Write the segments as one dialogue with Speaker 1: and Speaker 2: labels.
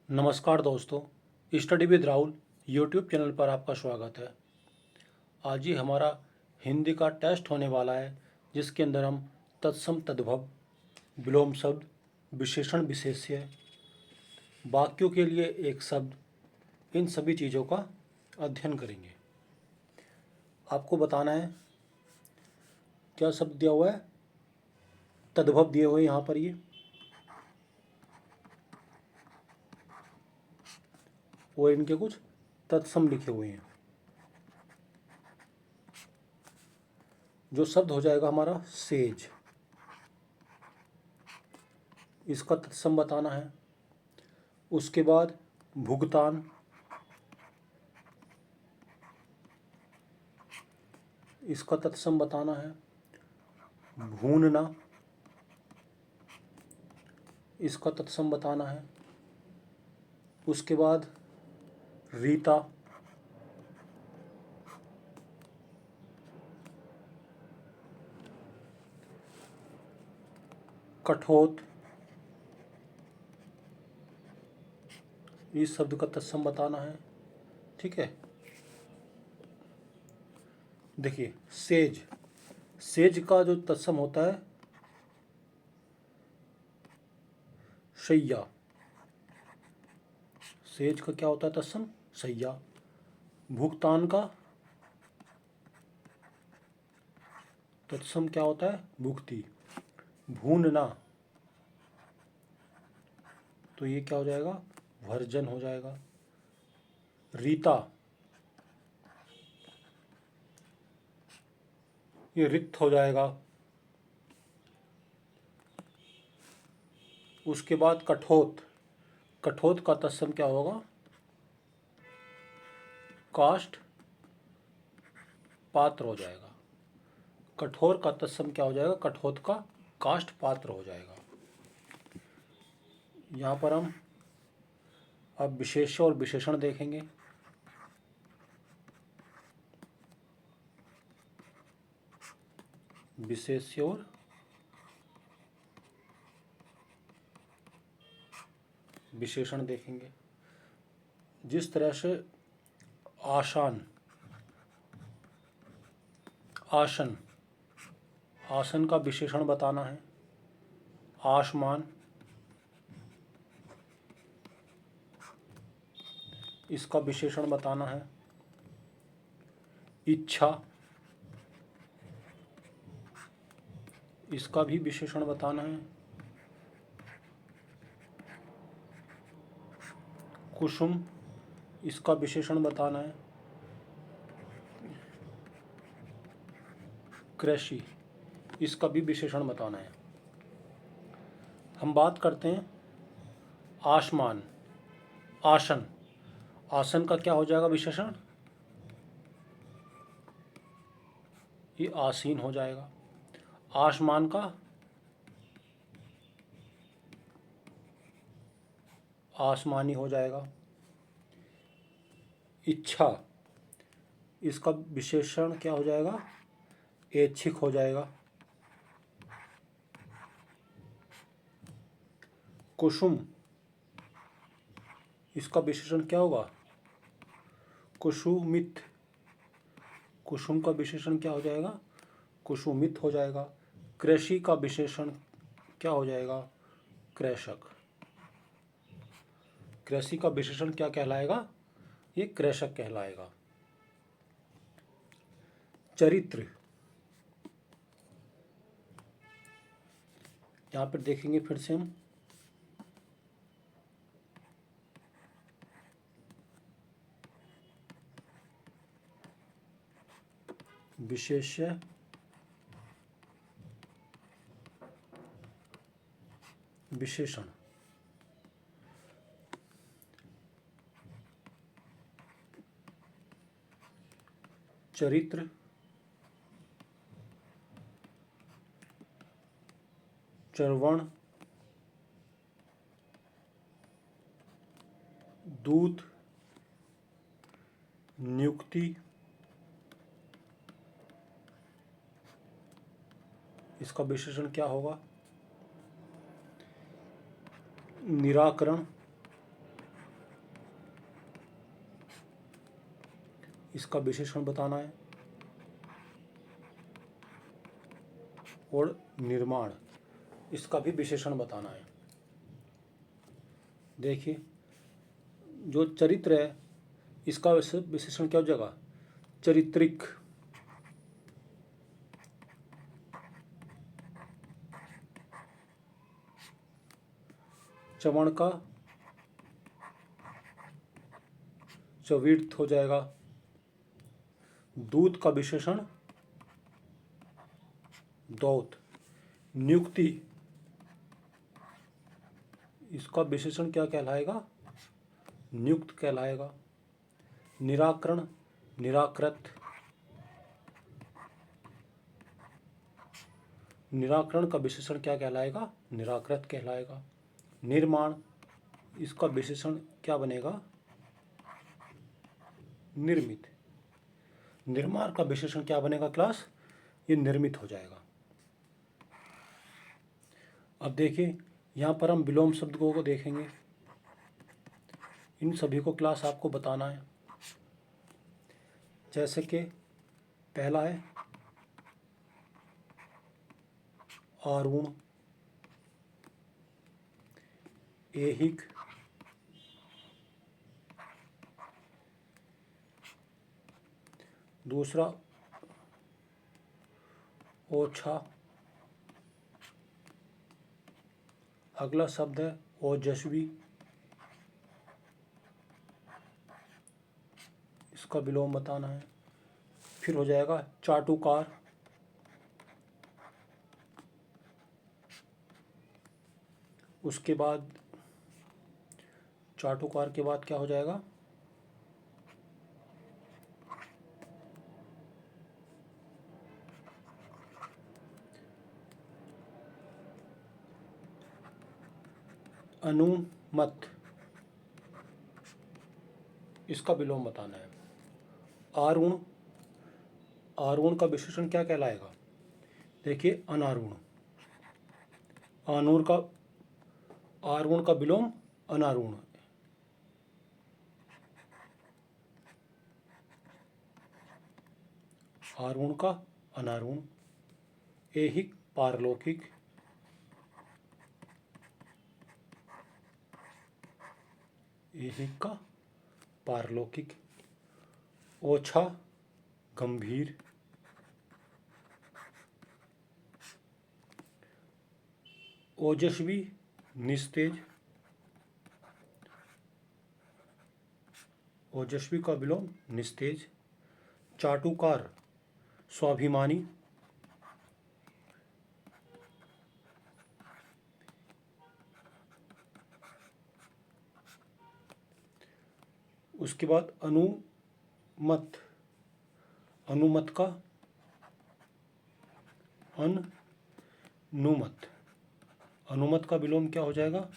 Speaker 1: नमस्कार दोस्तों, study with Rahul YouTube channel पर आपका स्वागत है। आज ही हमारा हिंदी का टेस्ट होने वाला है, जिसके अंदर हम तत्सम तद्भव, विलोम शब्द, विशेषण विशेष्य, वाक्यों के लिए एक शब्द, इन सभी चीज़ों का अध्ययन करेंगे। आपको बताना है क्या शब्द दिया हुआ है। तद्भव दिए हुए यहाँ पर ये, और इनके कुछ तत्सम लिखे हुए हैं। जो शब्द हो जाएगा हमारा सेज, इसका तत्सम बताना है। उसके बाद भुगतान, इसका तत्सम बताना है। भूनना, इसका तत्सम बताना है। उसके बाद रीता, कठोत, इस शब्द का तत्सम बताना है। ठीक है, देखिए सेज, सेज का जो तत्सम होता है शैया। सेज का क्या होता है तत्सम? शैया। भुगतान का तत्सम क्या होता है? भुक्ति। भूनना, तो ये क्या हो जाएगा? भर्जन हो जाएगा। रीता, ये रिक्त हो जाएगा। उसके बाद कठोत, कठोत का तत्सम क्या होगा? काष्ठ पात्र हो जाएगा। कठोर का तत्सम क्या हो जाएगा? कठोत का काष्ठ पात्र हो जाएगा। यहाँ पर हम अब विशेष्य और विशेषण देखेंगे। विशेष्य और विशेषण देखेंगे। जिस तरह से आसान, आसन, आसन का विशेषण बताना है। आसमान, इसका विशेषण बताना है। इच्छा, इसका भी विशेषण बताना है। कुसुम, इसका विशेषण बताना है। कृषि, इसका भी विशेषण बताना है। हम बात करते हैं आसमान, आसन, आसन का क्या हो जाएगा विशेषण? ये आसीन हो जाएगा। आसमान का आसमानी हो जाएगा। इच्छा, इसका विशेषण क्या हो जाएगा? ऐच्छिक हो जाएगा। कुसुम, इसका विशेषण क्या होगा? कुसुमित, कुसुम का विशेषण क्या हो जाएगा? कुसुमित हो जाएगा। कृषि का विशेषण क्या हो जाएगा? कृषक। कृषि का विशेषण क्या कहलाएगा? ये कृषक कहलाएगा। चरित्र, यहाँ पर देखेंगे फिर से हम। विशेष्य, विशेषण। चरित्र, चर्वण, दूत, नियुक्ति, इसका विशेषण क्या होगा? निराकरण, इसका विशेषण बताना है, और निर्माण, इसका भी विशेषण बताना है। देखिए, जो चरित्र है इसका विशेषण क्या हो जाएगा? चरित्रिक। चवण का चविर्त हो जाएगा। दूत का विशेषण दौत। नियुक्ति, इसका विशेषण क्या कहलाएगा? नियुक्त कहलाएगा। निराकरण, निराकृत। निराकरण का विशेषण क्या कहलाएगा? निराकृत कहलाएगा। निर्माण, इसका विशेषण क्या बनेगा? निर्मित। निर्माण का विशेषण क्या बनेगा क्लास? ये निर्मित हो जाएगा। अब देखिए, यहाँ पर हम विलोम शब्दों को देखेंगे। इन सभी को क्लास आपको बताना है। जैसे कि पहला है आरूण, ऐहिक, दूसरा ओछा, अगला शब्द है ओजस्वी, इसका विलोम बताना है। फिर हो जाएगा चाटुकार, उसके बाद चाटुकार के बाद क्या हो जाएगा? अनुमत, इसका विलोम बताना है। आरूण, आरूण का विशेषण क्या कहलाएगा? देखिए, अनारूण। आनूर का, आरूण का विलोम अनारूण। आरूण का अनारूण। ऐहिक, पारलौकिक। ऐहिक का पारलौकिक। ओछा, गंभीर। ओजस्वी, निस्तेज। ओजस्वी का विलोम निस्तेज। चाटुकार, स्वाभिमानी। उसके बाद अनुमत, अनुमत का अनुमत। अनुमत का विलोम क्या हो जाएगा?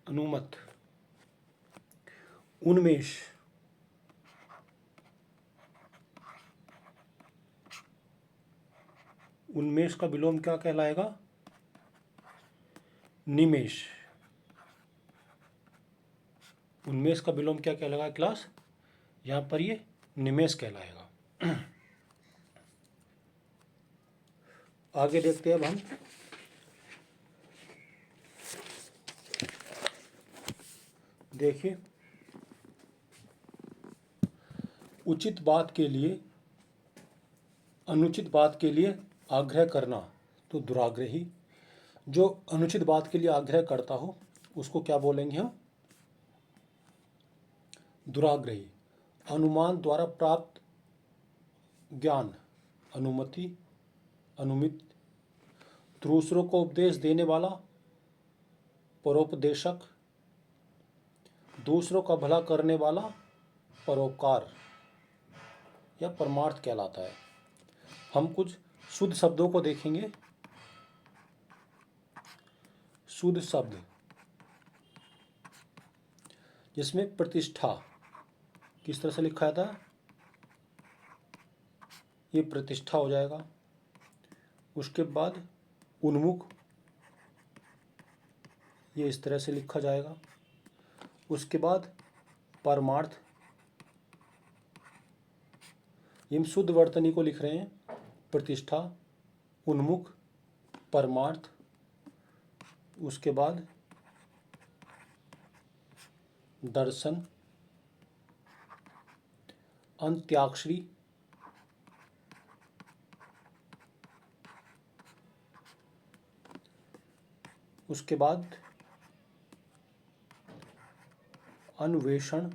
Speaker 1: अनुमत। उन्मेष, उन्मेष का विलोम क्या कहलाएगा? निमेष। उन्मेष का विलोम क्या कहलाएगा क्लास? यहाँ पर ये निमेष कहलाएगा। आगे देखते हैं अब हम। देखिए, उचित बात के लिए अनुचित बात के लिए आग्रह करना, तो दुराग्रही। जो अनुचित बात के लिए आग्रह करता हो उसको क्या बोलेंगे हम? दुराग्रही। अनुमान द्वारा प्राप्त ज्ञान, अनुमति, अनुमित। दूसरों को उपदेश देने वाला, परोपदेशक। दूसरों का भला करने वाला, परोपकार या परमार्थ कहलाता है। हम कुछ शुद्ध शब्दों को देखेंगे। शुद्ध शब्द, जिसमें प्रतिष्ठा किस तरह से लिखा जाता है? ये प्रतिष्ठा हो जाएगा। उसके बाद उन्मुख, ये इस तरह से लिखा जाएगा। उसके बाद परमार्थ, ये हम शुद्ध वर्तनी को लिख रहे हैं। प्रतिष्ठा, उन्मुख, परमार्थ, उसके बाद दर्शन, अंत्याक्षरी, उसके बाद अन्वेषण,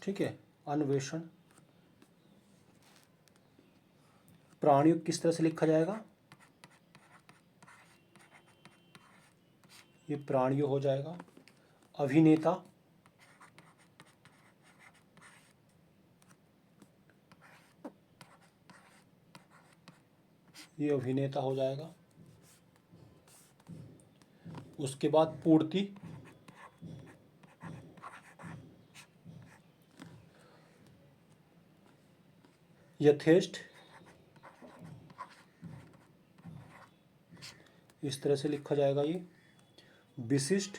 Speaker 1: ठीक है, अन्वेषण। प्राणियों किस तरह से लिखा जाएगा? ये प्राणियों हो जाएगा। अभिनेता, ये अभिनेता हो जाएगा। उसके बाद पूर्ति, यथेष्ट, इस तरह से लिखा जाएगा। ये विशिष्ट,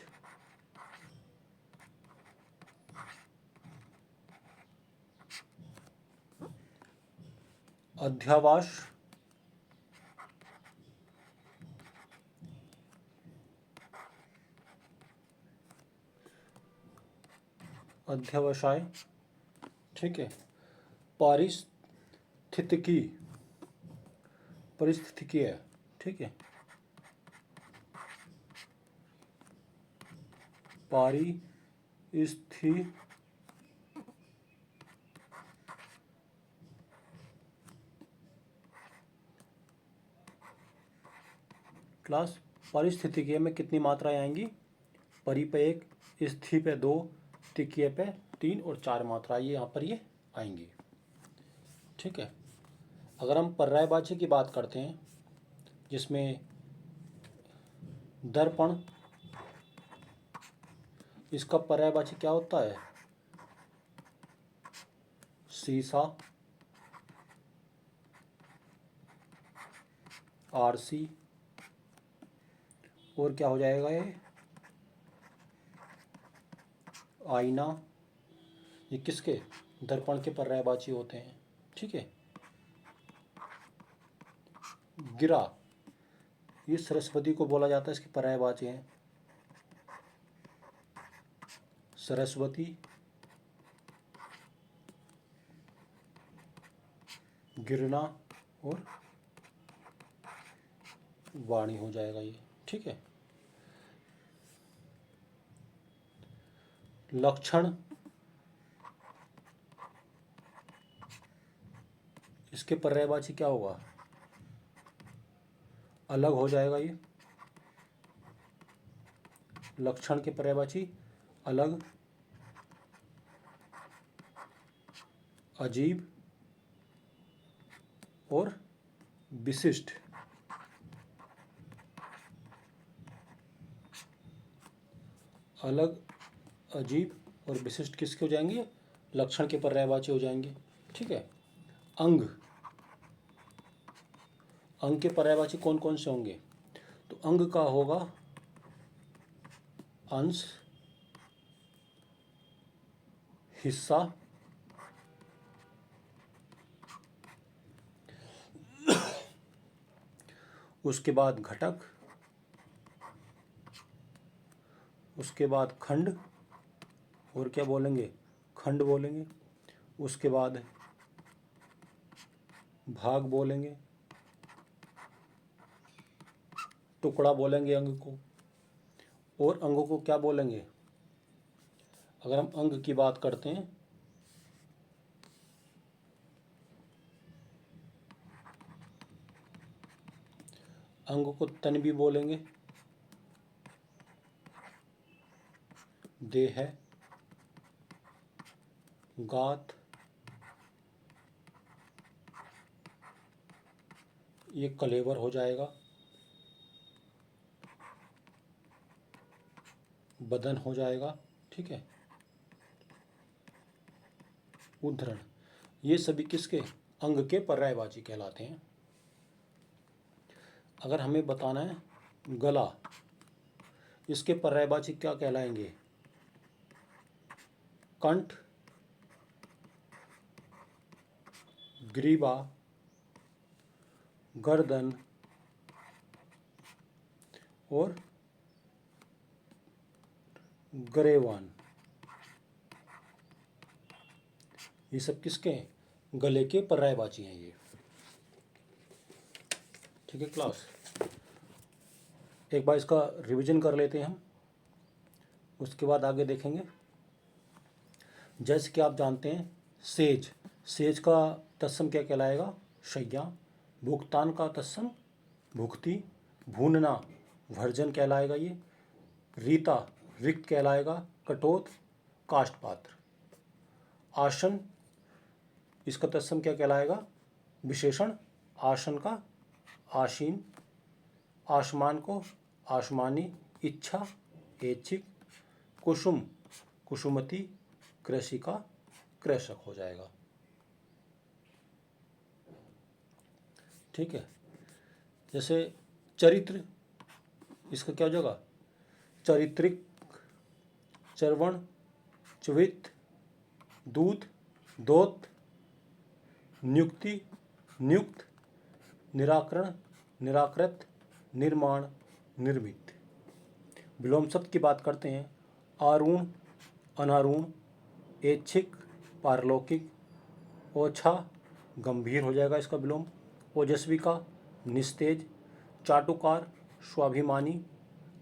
Speaker 1: अध्यावास, अध्यवसाय, ठीक है। पारिस्थितिकी, परिस्थितिकीय, ठीक है। पारिस्थि क्लास पारिस्थितिकीय में कितनी मात्राएं आएंगी? परि पे 1, स्थि पे 2, तिकीय पे 3 और 4 मात्राएं यहाँ पर ये आएंगी, ठीक है। अगर हम पर्यायवाची की बात करते हैं, जिसमें दर्पण, इसका पर्यायवाची क्या होता है? शीशा, आरसी, और क्या हो जाएगा ये? आईना। ये किसके? दर्पण के पर्यायवाची होते हैं, ठीक है। गिरा, ये सरस्वती को बोला जाता है, इसके पर्यायवाची हैं सरस्वती, गिरना और वाणी हो जाएगा ये, ठीक है। लक्षण, इसके पर्यायवाची क्या होगा? अलग हो जाएगा ये। लक्षण के पर्यायवाची अलग, अजीब और विशिष्ट। अलग, अजीब और विशिष्ट किसके हो जाएंगे? लक्षण के पर्यायवाची हो जाएंगे, ठीक है। अंग, अंग के पर्यायवाची कौन कौन से होंगे? तो अंग का होगा अंश, हिस्सा, उसके बाद घटक, उसके बाद खंड, और क्या बोलेंगे? खंड बोलेंगे। उसके बाद भाग बोलेंगे, टुकड़ा बोलेंगे अंग को। और अंगों को क्या बोलेंगे? अगर हम अंग की बात करते हैं, अंग को तन भी बोलेंगे, देह, गात, ये कलेवर हो जाएगा, बदन हो जाएगा, ठीक है। उद्धरण, ये सभी किसके? अंग के पर्यायवाची कहलाते हैं। अगर हमें बताना है गला, इसके पर्यायवाची क्या कहलाएंगे? कंठ, ग्रीवा, गर्दन और ग्रेवान, ये सब किसके हैं? गले के पर्यायवाची हैं ये। ठीक है क्लास, एक बार इसका रिवीजन कर लेते हैं हम, उसके बाद आगे देखेंगे। जैसे कि आप जानते हैं सेज, सेज का तत्सम क्या कहलाएगा? शय्या। भुगतान का तत्सम भुक्ति। भूनना भर्जन कहलाएगा ये। रीता रिक्त कहलाएगा। कटोत काष्ठ पात्र। आसन, इसका तत्सम क्या कहलाएगा? विशेषण आसन का आसीन। आसमान को आसमानी। इच्छा ऐच्छिक। कुसुम कुसुमती। कृषि का कृषक हो जाएगा। ठीक है। जैसे चरित्र, इसका क्या हो जाएगा? चरित्रिक, चरवण, चवित, दूत, दोत, नियुक्ति, नियुक्त, निराकरण, निराकृत, निर्माण, निर्मित। विलोम शब्द की बात करते हैं। आरूण, अनारूण, ऐच्छिक, पारलौकिक, ओछा, गंभीर हो जाएगा इसका विलोम। ओजस्वी का निस्तेज, चाटुकार, स्वाभिमानी,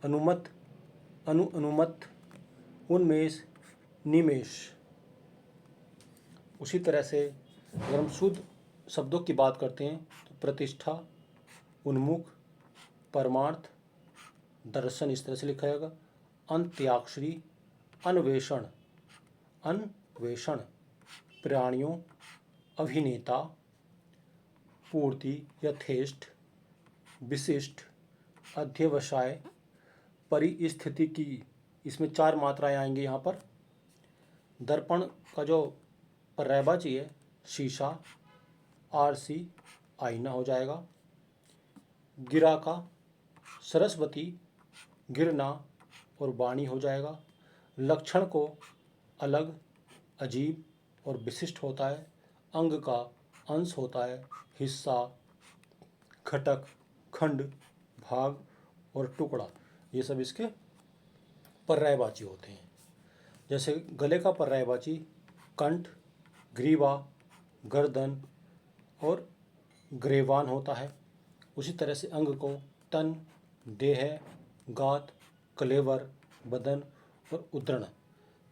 Speaker 1: अनुमत, अनुमत, उन्मेष, निमेष। उसी तरह से अगर हम शुद्ध शब्दों की बात करते हैं तो प्रतिष्ठा, उन्मुख, परमार्थ, दर्शन, इस तरह से लिखा जाएगा। अंत्याक्षरी, अन्वेषण, अन्वेषण, प्राणियों, अभिनेता, पूर्ति, यथेष्ट, विशिष्ट, अध्यवसाय, परिस्थितिकी, इसमें 4 मात्राएं आएंगी यहाँ पर। दर्पण का जो पर्यायवाची है शीशा, आरसी, आईना हो जाएगा। गिरा का सरस्वती, गिरना और वाणी हो जाएगा। लक्षण को अलग, अजीब और विशिष्ट होता है। अंग का अंश होता है। हिस्सा, घटक, खंड, भाग और टुकड़ा, ये सब इसके पर्यायवाची होते हैं। जैसे गले का पर्यायवाची कंठ, ग्रीवा, गर्दन और ग्रेवान होता है। उसी तरह से अंग को तन, देह, गात, कलेवर, बदन और उद्रण,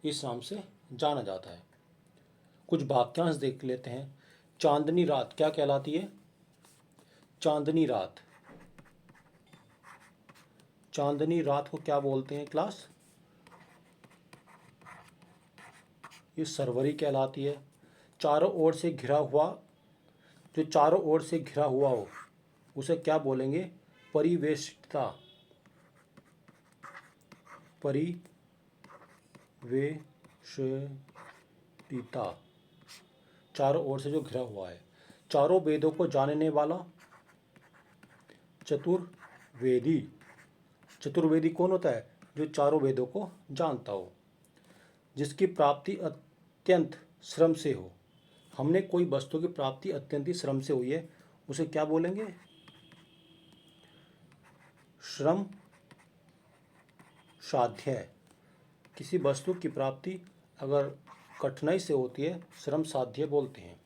Speaker 1: इस नाम से जाना जाता है। कुछ वाक्यांश देख लेते हैं। चांदनी रात क्या कहलाती है? चांदनी रात, चांदनी रात को क्या बोलते हैं क्लास? ये सरवरी कहलाती है। चारों ओर से घिरा हुआ, जो चारों ओर से घिरा हुआ हो उसे क्या बोलेंगे? परिवेष्टिता, परिवेष्टिता, चारों ओर से जो घिरा हुआ है। चारों वेदों को जानने वाला चतुर्वेदी। चतुर्वेदी कौन होता है? जो चारों वेदों को जानता हो। जिसकी प्राप्ति अत्यंत श्रम से हो। हमने कोई वस्तु की प्राप्ति अत्यंत ही श्रम से हुई है, उसे क्या बोलेंगे? श्रम साध्य है। किसी वस्तु की प्राप्ति अगर कठिनाई से होती है, श्रम साध्य बोलते हैं।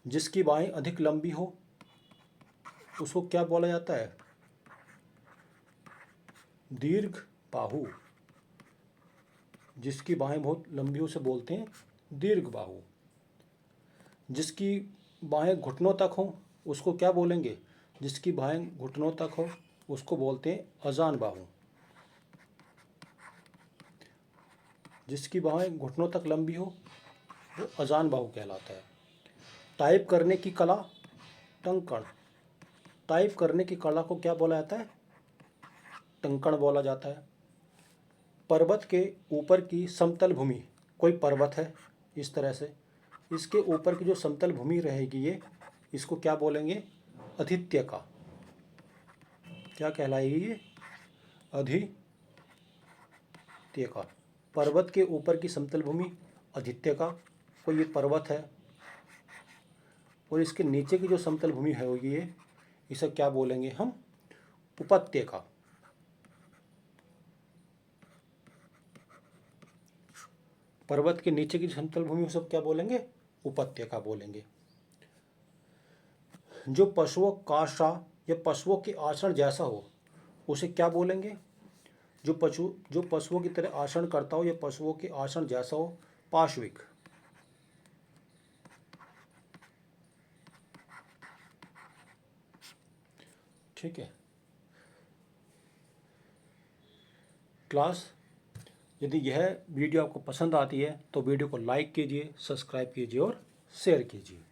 Speaker 1: जिसकी बाहें अधिक लंबी हो उसको क्या बोला जाता है? दीर्घ बाहु। जिसकी बाहें बहुत लंबी हो उसे बोलते हैं दीर्घ बाहु। जिसकी बाहें घुटनों तक हो उसको क्या बोलेंगे? जिसकी बाहें घुटनों तक हो उसको बोलते हैं अजान बाहु। जिसकी बाहें घुटनों तक लंबी हो वो अजान बाहु कहलाता है। टाइप करने की कला टंकण। टाइप करने की कला को क्या बोला जाता है? टंकण बोला जाता है। पर्वत के ऊपर की समतल भूमि, कोई पर्वत है इस तरह से, इसके ऊपर की जो समतल भूमि रहेगी ये, इसको क्या बोलेंगे? अधित्यका। क्या कहलाएगी ये? अधित्यका। पर्वत के ऊपर की समतल भूमि अधित्यका, कोई ये पर्वत है और इसके नीचे की जो समतल भूमि है ये, इसे क्या बोलेंगे हम? उपत्यका। पर्वत के नीचे की समतल भूमि को सब क्या बोलेंगे? उपत्यका बोलेंगे। जो पशुओं का आशा या पशुओं के आचरण जैसा हो उसे क्या बोलेंगे? जो पशुओं की तरह आचरण करता हो या पशुओं के आचरण जैसा हो, पाश्विक। ठीक है क्लास, यदि यह वीडियो आपको पसंद आती है तो वीडियो को लाइक कीजिए, सब्सक्राइब कीजिए और शेयर कीजिए।